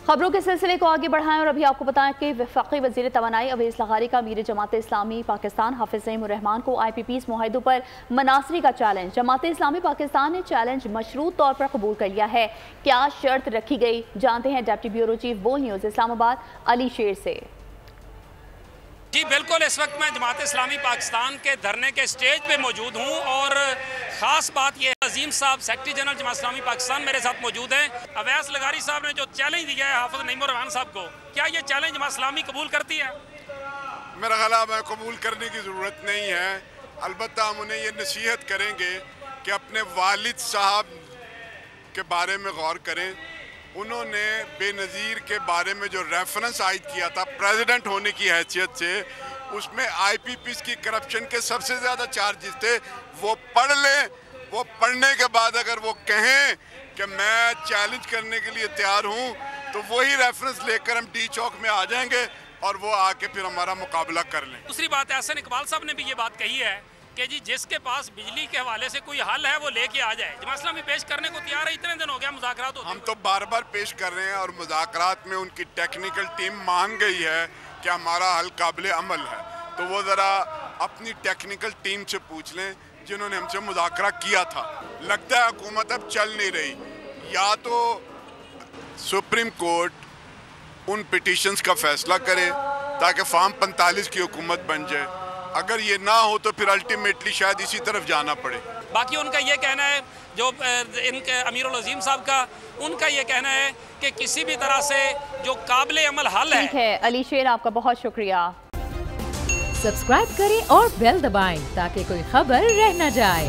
खबरों के सिलसिले को आगे बढ़ाएं और अभी आपको बताएं कि वफाकी वज़ीर तवानाई अवैस लगारी का अमीर जमात इस्लामी पाकिस्तान हाफिज नईमुर रहमान को IPP's मुआहिदों पर मनासरी का चैलेंज। जमात इस्लामी पाकिस्तान ने चैलेंज मशरूत तौर पर कबूल कर लिया है। क्या शर्त रखी गई, जानते हैं डिप्टी ब्यूरो चीफ बोल न्यूज़ इस्लामाबाद अली शेर से। जी बिल्कुल, इस वक्त मैं जमात इस्लामी पाकिस्तान के धरने के स्टेज पे मौजूद हूँ और ख़ास बात यह अजीम साहब सेक्रेटरी जनरल जमात इस्लामी पाकिस्तान मेरे साथ मौजूद हैं। अवैस लगारी साहब ने जो चैलेंज दिया है हाफिज नईमुर रहमान साहब को, क्या ये चैलेंज जमात इस्लामी कबूल करती है? मेरा ख्याल है कबूल करने की ज़रूरत नहीं है, अलबत्ता हम उन्हें ये नसीहत करेंगे कि अपने वालिद साहब के बारे में गौर करें। उन्होंने बेनज़ीर के बारे में जो रेफरेंस आयद किया था प्रेसिडेंट होने की हैसियत से, उसमें IPP's की करप्शन के सबसे ज़्यादा चार्जेस थे। वो पढ़ लें, वो पढ़ने के बाद अगर वो कहें कि मैं चैलेंज करने के लिए तैयार हूँ, तो वही रेफरेंस लेकर हम डी चौक में आ जाएंगे और वो आके फिर हमारा मुकाबला कर लें। दूसरी बात, एहसन इकबाल साहब ने भी ये बात कही है कि जी जिसके पास बिजली के हवाले से कोई हल है वो लेके आ जाए। जमात इस्लामी पेश करने को तैयार है, इतने दिन हो गया मुज़ाकरात होते। हम तो बार बार पेश कर रहे हैं और मुज़ाकरात में उनकी टेक्निकल टीम मान गई है कि हमारा हल काबिल अमल है, तो वो ज़रा अपनी टेक्निकल टीम से पूछ लें जिन्होंने हमसे मुज़ाकरा किया था। लगता है हुकूमत अब चल नहीं रही, या तो सुप्रीम कोर्ट उन पिटिशंस का फैसला करे ताकि फार्म 45 की हुकूमत बन जाए, अगर ये ना हो तो फिर अल्टीमेटली शायद इसी तरफ जाना पड़े। बाकी उनका ये कहना है, जो इनके अमीरुल अजीम साहब का, उनका ये कहना है कि किसी भी तरह से जो काबिल अमल हल है। ठीक है अली शेर, आपका बहुत शुक्रिया। सब्सक्राइब करें और बेल दबाएं ताकि कोई खबर रह न जाए।